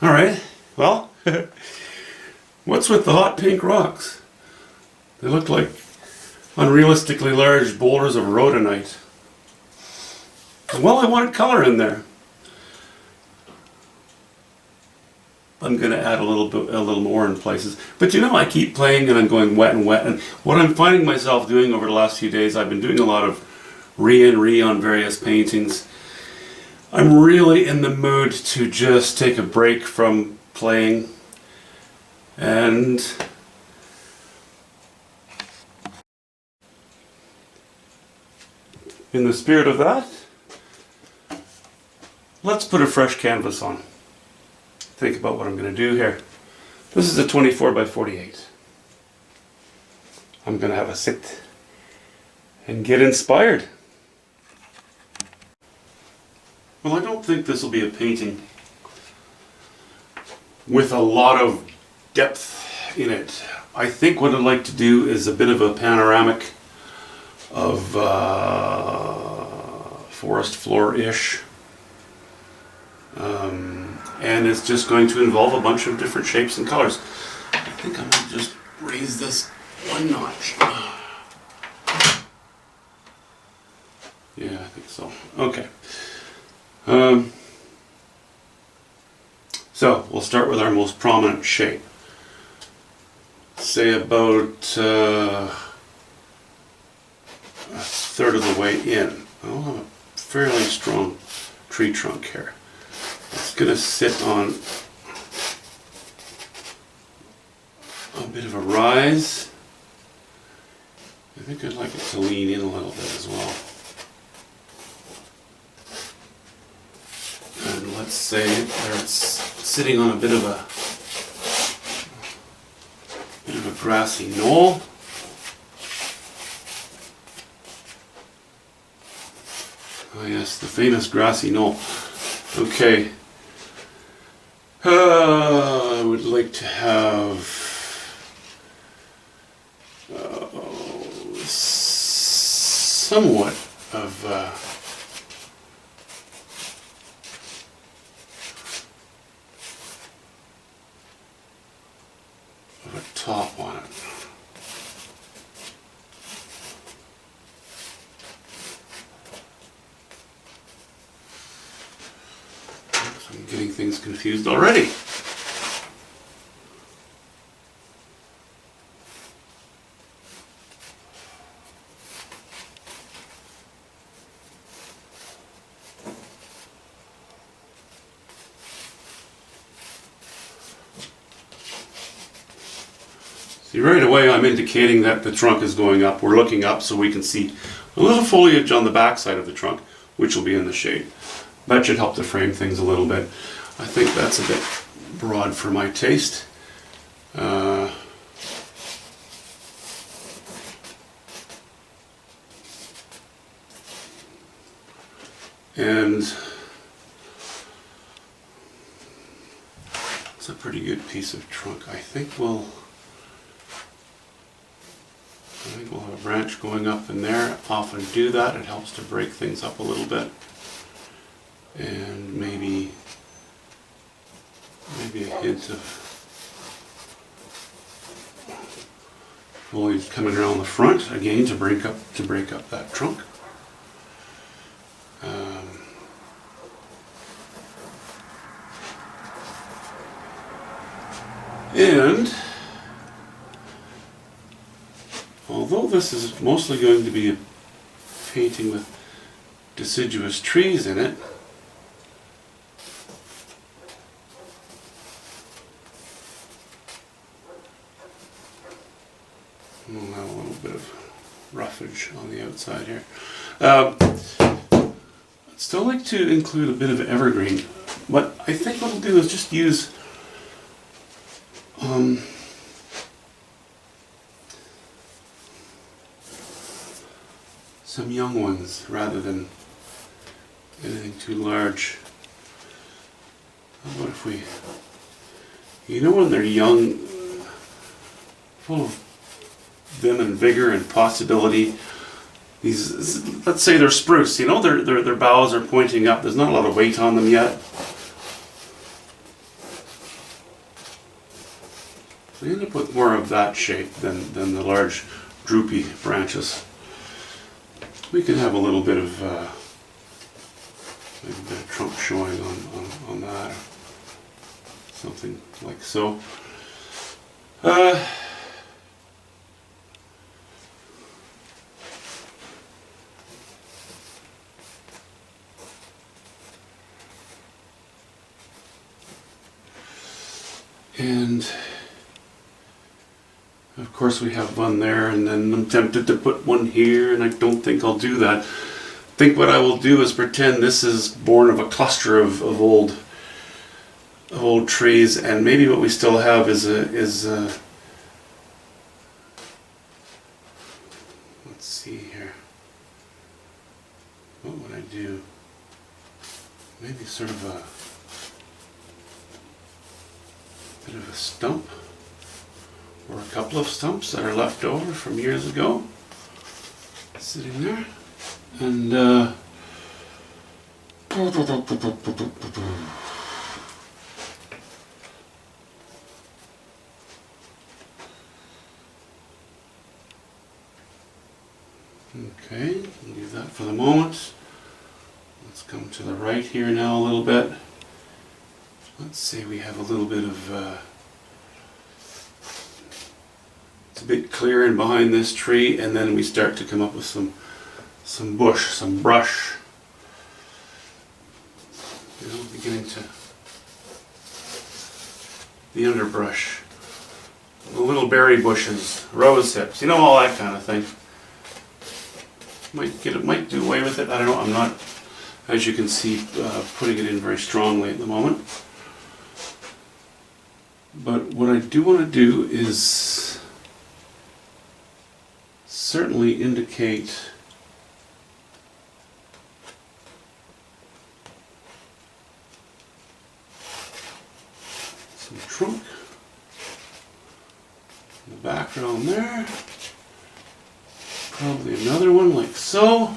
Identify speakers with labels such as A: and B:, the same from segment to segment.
A: Alright, well, what's with the hot pink rocks? They look like unrealistically large boulders of rhodonite. Well, I wanted color in there. I'm going to add a little more in places. But you know, I keep playing and I'm going wet and wet. And what I'm finding myself doing over the last few days, I've been doing a lot of re and re on various paintings. I'm really in the mood to just take a break from playing. And in the spirit of that, let's put a fresh canvas on. Think about what I'm going to do here. This is a 24 by 48. I'm going to have a sit and get inspired. Well, I don't think this will be a painting with a lot of depth in it. I think what I'd like to do is a bit of a panoramic of forest floor-ish. And it's just going to involve a bunch of different shapes and colors. I think I'm going to just raise this one notch. Yeah, I think so. Okay. So we'll start with our most prominent shape. Say about a third of the way in. I'll have a fairly strong tree trunk here. It's going to sit on a bit of a rise. I think I'd like it to lean in a little bit as well. And let's say that it's sitting on a bit of a grassy knoll. Oh yes, the famous grassy knoll. Okay. I would like to have somewhat of a top on it. I'm getting things confused already. See, right away I'm indicating that the trunk is going up. We're looking up so we can see a little foliage on the back side of the trunk, which will be in the shade. That should help to frame things a little bit. I think that's a bit broad for my taste. And it's a pretty good piece of trunk. I think we'll have a branch going up in there. Often do that. It helps to break things up a little bit. And maybe a hint of foliage coming around the front again to break up that trunk. And although this is mostly going to be a painting with deciduous trees in it, we'll have a little bit of roughage on the outside here. I'd still like to include a bit of evergreen. What I think what I'll do is just use some young ones rather than anything too large. What if we, you know, when they're young, full of vim and vigor and possibility, these, let's say they're spruce, you know, their boughs are pointing up, there's not a lot of weight on them yet. I end up with more of that shape than the large droopy branches. We can have a little bit of maybe a bit of trunk showing on that, something like so. And of course we have one there, and then I'm tempted to put one here, and I don't think I'll do that. I think what I will do is pretend this is born of a cluster of old trees, and maybe what we still have is let's see here. What would I do? Maybe sort of a bit of a stump, or a couple of stumps that are left over from years ago, sitting there, and okay, leave that for the moment. Let's come to the right here now a little bit. Let's say we have a little bit of it's a bit clear in behind this tree, and then we start to come up with some bush, some brush. You know, beginning to the underbrush, the little berry bushes, rose hips, you know, all that kind of thing. Might do away with it. I don't know. I'm not, as you can see, putting it in very strongly at the moment. But what I do want to do is certainly indicate some trunk in the background there. Probably another one like so.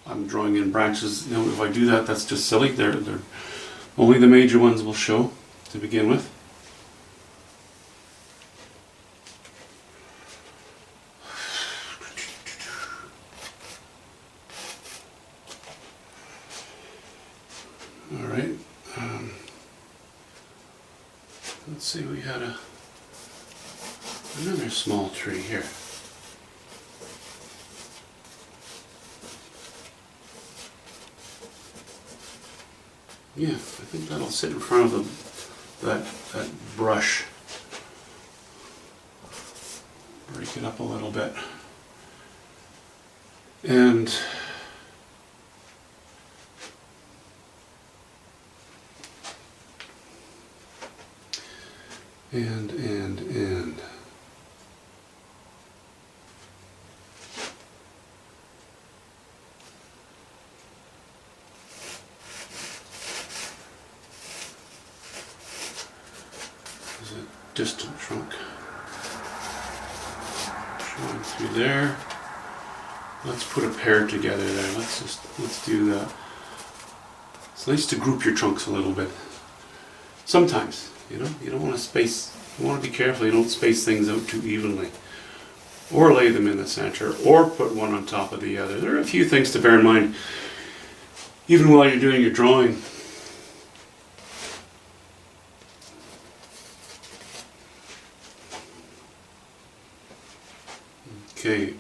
A: I'm drawing in branches. You know, if I do that, that's just silly. They're only the major ones will show to begin with. All right. Let's see. We had another small tree here. Yeah, I think that'll sit in front of that brush. Break it up a little bit. And there's a distant trunk showing through there. Let's put a pair together there. Let's do that. It's nice to group your trunks a little bit. Sometimes, you know, you don't want to space. You want to be careful. You don't space things out too evenly, or lay them in the center, or put one on top of the other. There are a few things to bear in mind, even while you're doing your drawing. Okay, I'd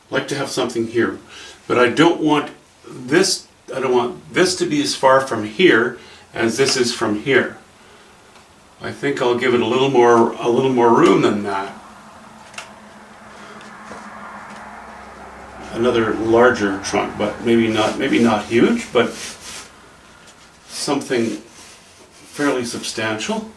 A: like to have something here, but I don't want this to be as far from here as this is from here. I think I'll give it a little more room than that. Another larger trunk, but maybe not huge, but something fairly substantial.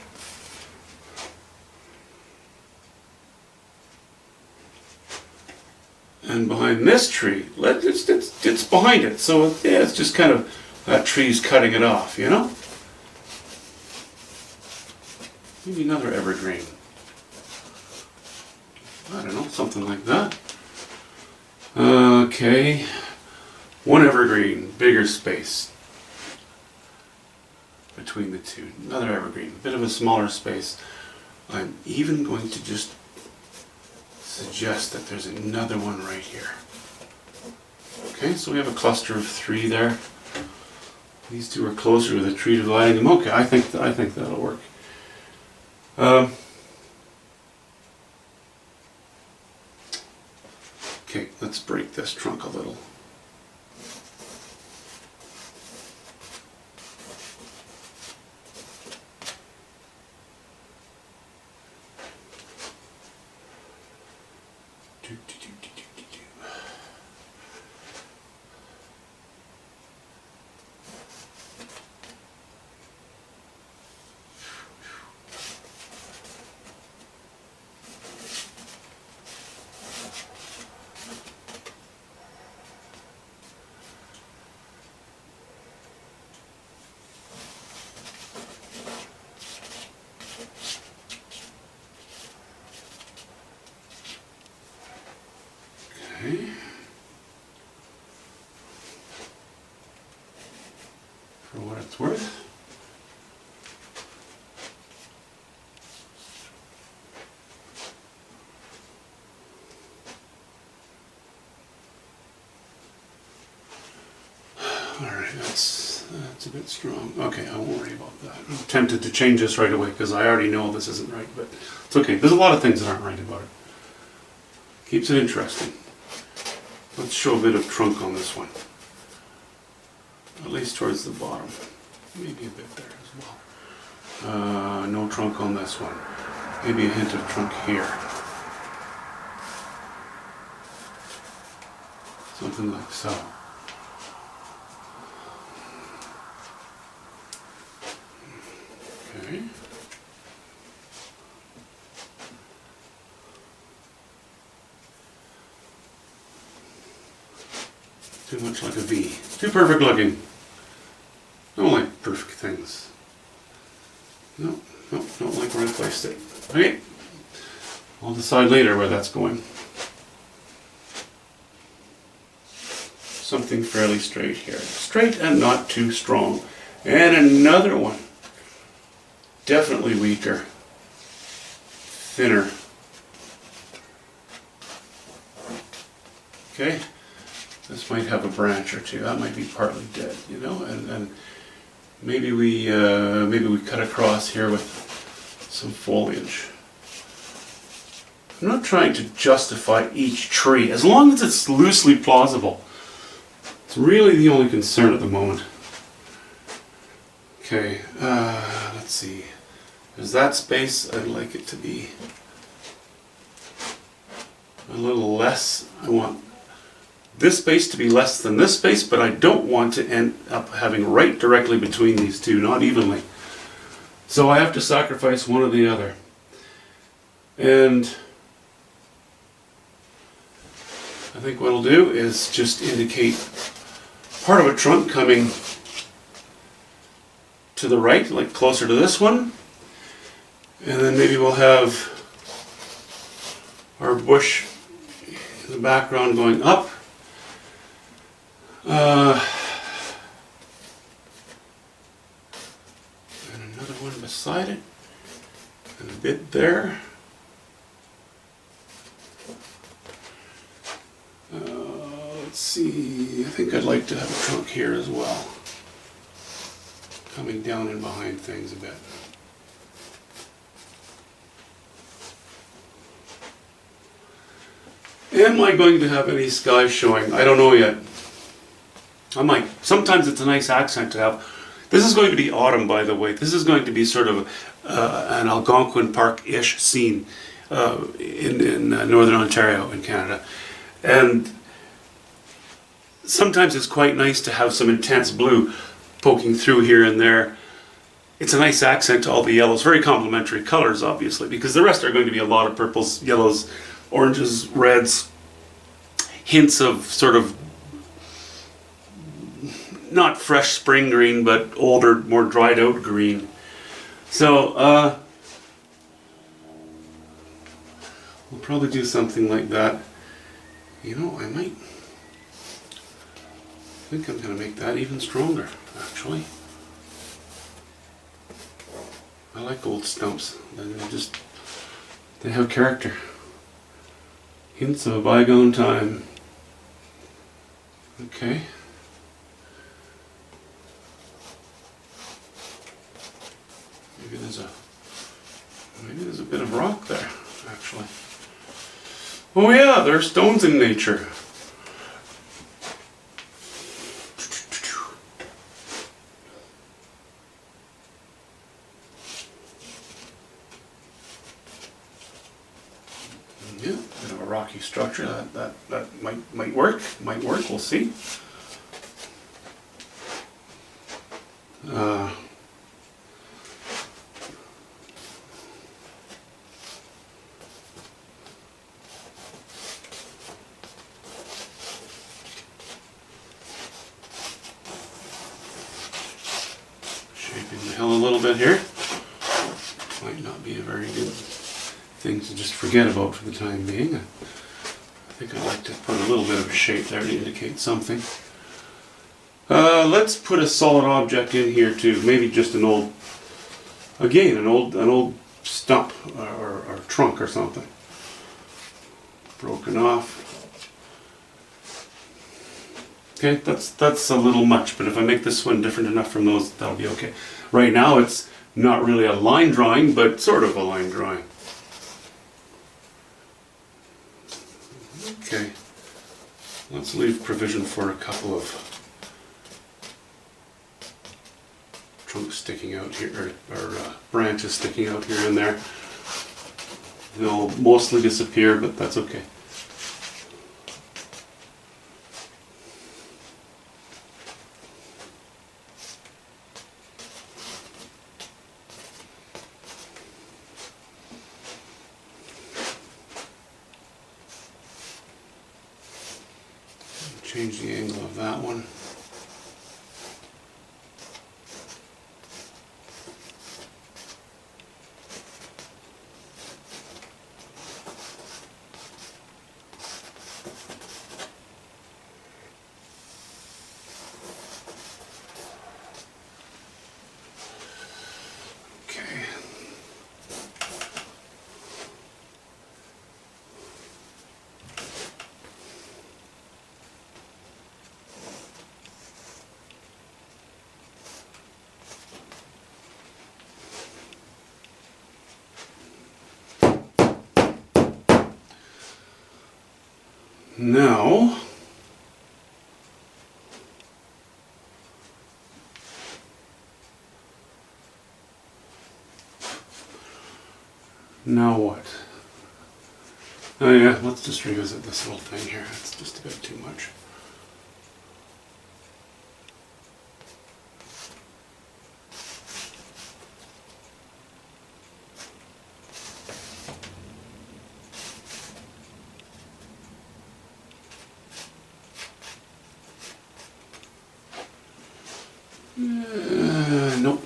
A: And behind this tree, it's behind it, so yeah, it's just kind of that tree's cutting it off, you know? Maybe another evergreen. I don't know, something like that. Okay, one evergreen, bigger space. between the two. Another evergreen, a bit of a smaller space. I'm even going to just suggest that there's another one right here. Okay, so we have a cluster of 3 there. These two are closer to the tree, dividing them. Okay, I think that'll work. Okay, let's break this trunk a little. Okay. For what it's worth. Alright, that's a bit strong. Okay, I won't worry about that. I'm tempted to change this right away because I already know this isn't right, but it's okay. There's a lot of things that aren't right about it. Keeps it interesting. Let's show a bit of trunk on this one. At least towards the bottom. Maybe a bit there as well. No trunk on this one. Maybe a hint of trunk here. Something like so. Okay. Too much like a V. Too perfect looking. Don't like perfect things. No, don't like where I placed it. Okay. I'll decide later where that's going. Something fairly straight here. Straight and not too strong. And another one. Definitely weaker. Thinner. Okay. This might have a branch or two. That might be partly dead, you know, and maybe we cut across here with some foliage. I'm not trying to justify each tree, as long as it's loosely plausible. It's really the only concern at the moment. Okay, let's see. There's that space. I'd like it to be a little less. I want this space to be less than this space, but I don't want to end up having right directly between these two, not evenly. So I have to sacrifice one or the other. And I think what I'll do is just indicate part of a trunk coming to the right, like closer to this one. And then maybe we'll have our bush in the background going up. And another one beside it, and a bit there. Let's see, I think I'd like to have a trunk here as well, coming down in behind things a bit. Am I going to have any sky showing? I don't know yet. I might. Sometimes it's a nice accent to have. This is going to be autumn, by the way. This is going to be sort of an Algonquin Park-ish scene in Northern Ontario in Canada. And sometimes it's quite nice to have some intense blue poking through here and there. It's a nice accent to all the yellows. Very complementary colors, obviously, because the rest are going to be a lot of purples, yellows, oranges, reds, hints of sort of not fresh spring green, but older, more dried out green. So we'll probably do something like that. You know, I think I'm going to make that even stronger, actually. I like old stumps. They have character. Hints of a bygone time. Okay. Maybe there's a bit of rock there, actually. Oh yeah, there are stones in nature. Yeah, a bit of a rocky structure. That might work. Might work. We'll see. Shaping the hill a little bit here. Might not be a very good thing to just forget about for the time being. I think I'd like to put a little bit of a shape there to indicate something. Let's put a solid object in here too. Maybe just an old stump or trunk or something. Broken off. Okay, that's a little much, but if I make this one different enough from those, that'll be okay. Right now it's not really a line drawing, but sort of a line drawing. Okay, let's leave provision for a couple of trunks sticking out here, or branches sticking out here and there. They'll mostly disappear, but that's okay. Change the angle of that one. Now, what? Oh yeah, let's just revisit this little thing here. It's just a bit too much. Nope.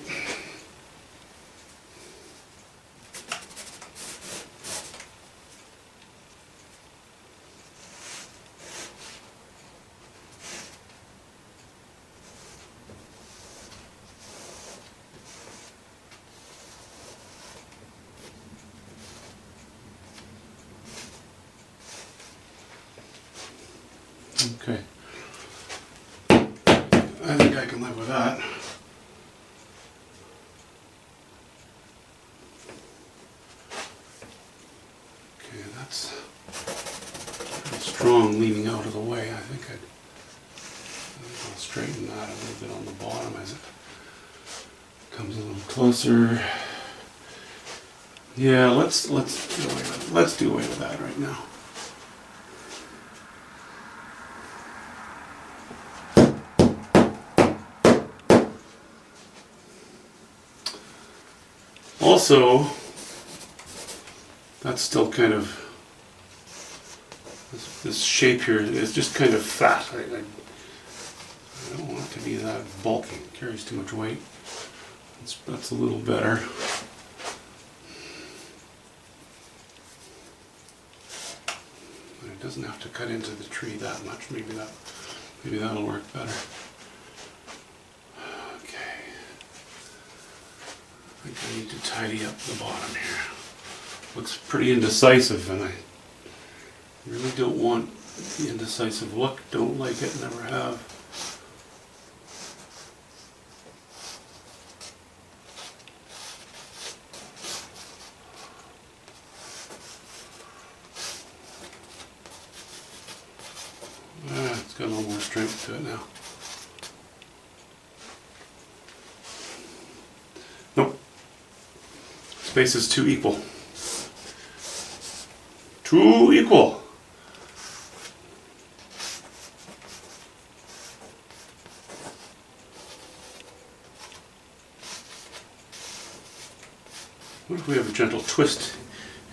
A: Okay. I think I can live with that. Okay, that's strong leaning out of the way. I think I'll straighten that a little bit on the bottom as it comes a little closer. Yeah, let's do away with that right now. Also, that's still kind of, this shape here is just kind of fat. I don't want it to be that bulky. It carries too much weight. That's a little better. But it doesn't have to cut into the tree that much. Maybe that'll work better. I think I need to tidy up the bottom here. Looks pretty indecisive, and I really don't want the indecisive look. Don't like it, never have. It's got a little more strength to it now. Nope. Space is too equal. Too equal. What if we have a gentle twist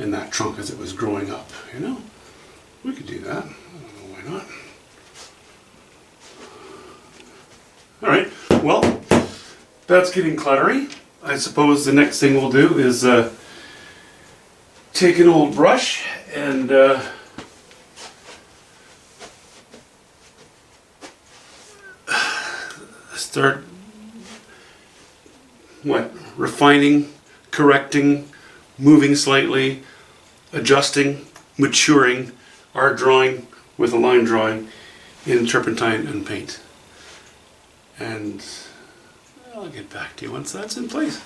A: in that trunk as it was growing up? You know, we could do that. I don't know why not. All right, well, that's getting cluttery. I suppose the next thing we'll do is take an old brush and start refining, correcting, moving slightly, adjusting, maturing our drawing with a line drawing in turpentine and paint. And I'll get back to you once that's in place.